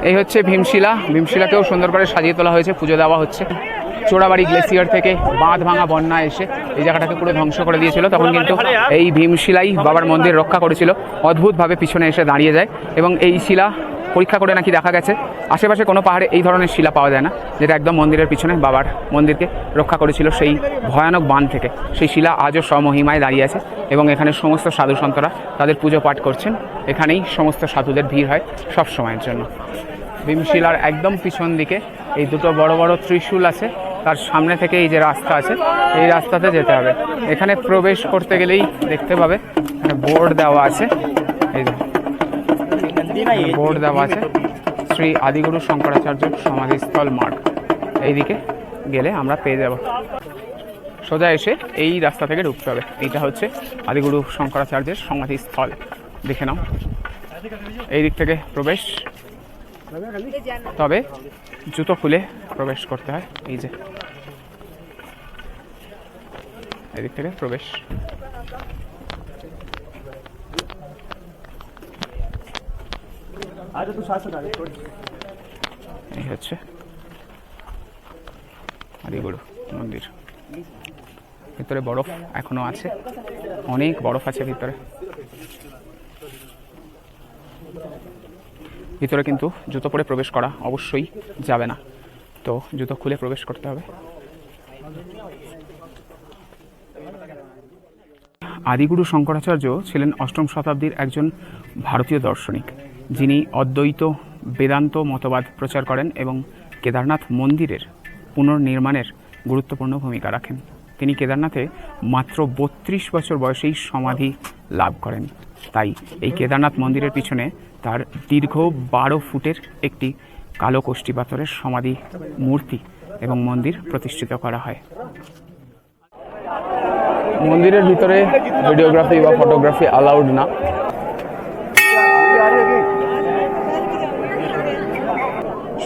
এই হচ্ছে ভীমশিলা, ভীমশিলাকেও সুন্দর করে সাজিয়ে তোলা হয়েছে, পুজো দেওয়া হচ্ছে। চোরাবাড়ি গ্লেসিয়ার থেকে বাঁধ ভাঙা বন্যা এসে এই জায়গাটাকে পুরো ধ্বংস করে দিয়েছিল, তখন কিন্তু এই ভীমশিলাই বাবার মন্দির রক্ষা করেছিল। অদ্ভুতভাবে পিছনে এসে দাঁড়িয়ে যায় এবং এই শিলা পরীক্ষা করে নাকি দেখা গেছে আশেপাশে কোনো পাহাড়ে এই ধরনের শিলা পাওয়া যায় না, যেটা একদম মন্দিরের পিছনে বাবার মন্দিরকে রক্ষা করেছিল সেই ভয়ানক বান থেকে। সেই শিলা আজও স্বমহিমায় দাঁড়িয়ে আছে এবং এখানে সমস্ত সাধু সন্তরা তাদের পুজো পাঠ করছেন। এখানেই সমস্ত সাধুদের ভিড় হয় সব সময়ের জন্য। ভীমশিলার একদম পিছন দিকে এই দুটো বড় বড় ত্রিশূল আছে, তার সামনে থেকে এই যে রাস্তা আছে এই রাস্তাতে যেতে হবে। এখানে প্রবেশ করতে গেলেই দেখতে পাবে এখানে বোর্ড দেওয়া আছে, এই বোর্ড দেওয়া আছে শ্রী আদিগুরু শঙ্করাচার্য সমাধিস্থল মার্গ। এইদিকে গেলে আমরা পেয়ে যাব। সোজা এসে এই রাস্তা থেকে ঢুকতে হবে। এইটা হচ্ছে আদিগুরু শঙ্করাচার্যের সমাধিস্থল, দেখে নাও। এই দিক থেকে প্রবেশ, তবে জুতো খুলে প্রবেশ করতে হয়। এই যে এদিক থেকে প্রবেশ। এই হচ্ছে আদিগুরু মন্দির। ভিতরে বরফ এখনো আছে, অনেক বরফ আছে ভিতরে। ভিতরে কিন্তু জুতো পরে প্রবেশ করা অবশ্যই যাবে না, তো জুতো খুলে প্রবেশ করতে হবে। আদিগুরু শঙ্করাচার্য ছিলেন অষ্টম শতাব্দীর একজন ভারতীয় দার্শনিক, যিনি অদ্বৈত বেদান্ত মতবাদ প্রচার করেন এবং কেদারনাথ মন্দিরের পুনর্নির্মাণের গুরুত্বপূর্ণ ভূমিকা রাখেন। তিনি কেদারনাথে মাত্র 32 বছর বয়সেই সমাধি লাভ করেন। তাই এই কেদারনাথ মন্দিরের পিছনে তার দীর্ঘ 12 ফুটের একটি কালো কষ্টি পাথরের সমাধি মূর্তি এবং মন্দির প্রতিষ্ঠিত করা হয়। মন্দিরের ভিতরে ভিডিওগ্রাফি বা ফটোগ্রাফি অ্যালাউড না।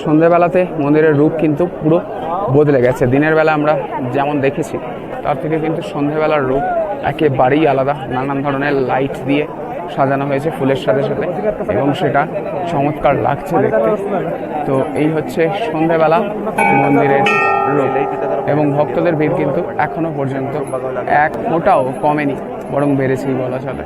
সন্ধেবেলাতে মন্দিরের রূপ কিন্তু পুরো বদলে গেছে। দিনের বেলা আমরা যেমন দেখেছি তার থেকে কিন্তু সন্ধেবেলার রূপ একেবারেই আলাদা। নানান ধরনের লাইট দিয়ে সাজানো হয়েছে ফুলের সাথে সাথে এবং সেটা চমৎকার লাগছে দেখতে। তো এই হচ্ছে সন্ধেবেলা মন্দিরের রূপ এবং ভক্তদের ভিড় কিন্তু এখনো পর্যন্ত এক মোটাও কমেনি, বরং বেড়েছেই বলা চলে।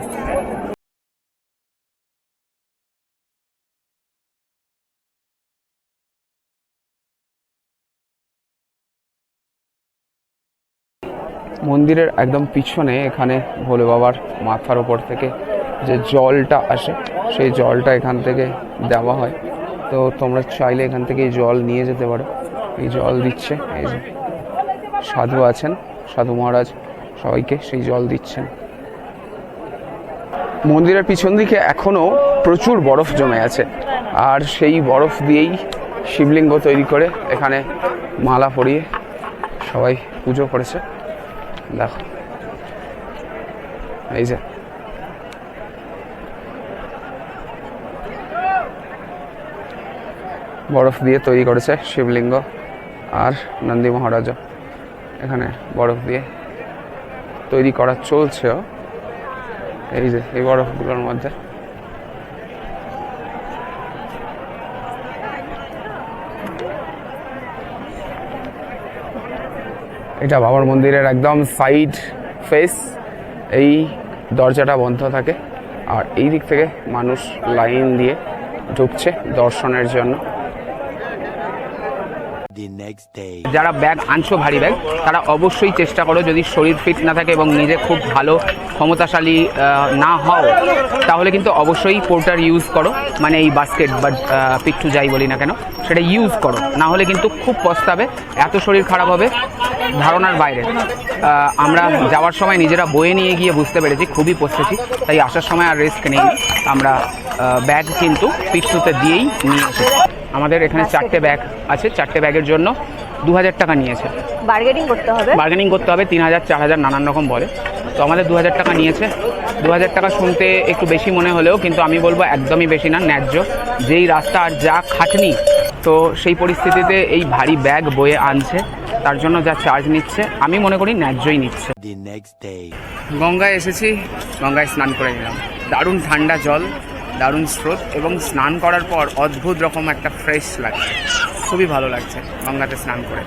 মন্দিরের একদম পিছনে এখানে ভোলে বাবার মাথার ওপর থেকে যে জলটা আসে সেই জলটা এখান থেকে দেওয়া হয়। তো তোমরা চাইলে এখান থেকে এই জল নিয়ে যেতে পারো। এই জল দিচ্ছে, এই যে সাধু আছেন, সাধু মহারাজ সবাইকে সেই জল দিচ্ছেন। মন্দিরের পিছন দিকে এখনো প্রচুর বরফ জমে আছে, আর সেই বরফ দিয়েই শিবলিঙ্গ তৈরি করে এখানে মালা পরিয়ে সবাই পুজো করেছে। দেখো এই যে বরফ দিয়ে তৈরি করেছে শিবলিঙ্গ, আর নন্দী মহারাজও এখানে বরফ দিয়ে তৈরি করা চলছেও। এই যে এই বরফগুলোর মধ্যে এটা বাবার মন্দিরের একদম সাইড ফেস। এই দরজাটা বন্ধ থাকে আর এই দিক থেকে মানুষ লাইন দিয়ে ঢুকছে দর্শনের জন্য। The next day. যারা ব্যাগ আনছো ভারী ব্যাগ, তারা অবশ্যই চেষ্টা করো, যদি শরীর ফিট না থাকে এবং নিজে খুব ভালো ক্ষমতাশালী না হও, তাহলে কিন্তু অবশ্যই পোর্টার ইউজ করো। মানে এই বাস্কেট বা পিঠু যাই বলি না কেন, সেটা ইউজ করো, না হলে কিন্তু খুব পস্তাবে। এত শরীর খারাপ হবে ধারণার বাইরে। আমরা যাওয়ার সময় নিজেরা বয়ে নিয়ে গিয়ে বুঝতে পেরেছি, খুবই পস্তেছি। তাই আসার সময় আর রিস্ক নেই, আমরা ব্যাগ কিন্তু পিঠুতে দিয়েই নিয়ে এসেছি। আমাদের এখানে 4টে ব্যাগ আছে, 4টে ব্যাগের জন্য 2000 টাকা নিয়েছে। বার্গেনিং করতে হবে, বার্গেনিং করতে হবে, 3000 4000 নানান রকম বলে। তো আমাদের 2000 টাকা নিয়েছে। 2000 টাকা শুনতে একটু বেশি মনে হলেও কিন্তু আমি বলবো একদমই বেশি না, ন্যায্য। যেই রাস্তা আর যা খাটনি, তো সেই পরিস্থিতিতে এই ভারী ব্যাগ বয়ে আনছে, তার জন্য যা চার্জ নিচ্ছে আমি মনে করি ন্যায্যই নিচ্ছে। The next day. গঙ্গায় এসেছি, গঙ্গায় স্নান করে নিলাম। দারুণ ঠান্ডা জল, দারুণ স্রোত, এবং স্নান করার পর অদ্ভুত রকম একটা ফ্রেশ লাগছে, খুবই ভালো লাগছে গঙ্গাতে স্নান করে।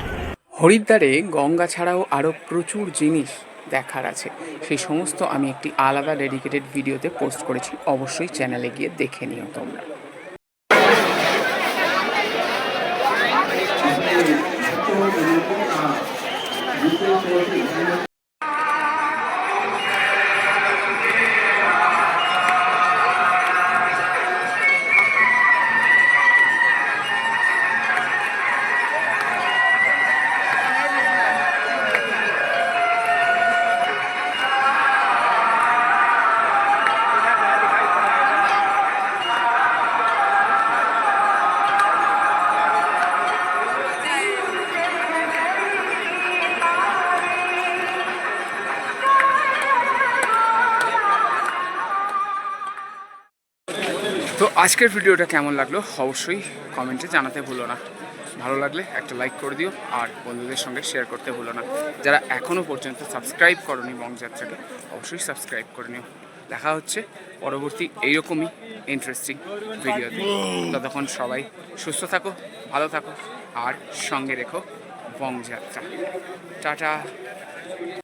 হরিদ্বারে গঙ্গা ছাড়াও আরও প্রচুর জিনিস দেখার আছে, সেই সমস্ত আমি একটি আলাদা ডেডিকেটেড ভিডিওতে পোস্ট করেছি, অবশ্যই চ্যানেলে গিয়ে দেখে নিও তোমরা। তো আজকের ভিডিওটা কেমন লাগলো অবশ্যই কমেন্টে জানাতে ভুলো না। ভালো লাগলে একটা লাইক করে দিও, আর বন্ধুদের সঙ্গে শেয়ার করতে ভুলো না। যারা এখনও পর্যন্ত সাবস্ক্রাইব করোনি বংযাত্রাকে, অবশ্যই সাবস্ক্রাইব করে নিও। দেখা হচ্ছে পরবর্তী এইরকমই ইন্টারেস্টিং ভিডিওতে। ততক্ষণ সবাই সুস্থ থাকো, ভালো থাকো, আর সঙ্গে রেখো বংযাত্রা। টাটা।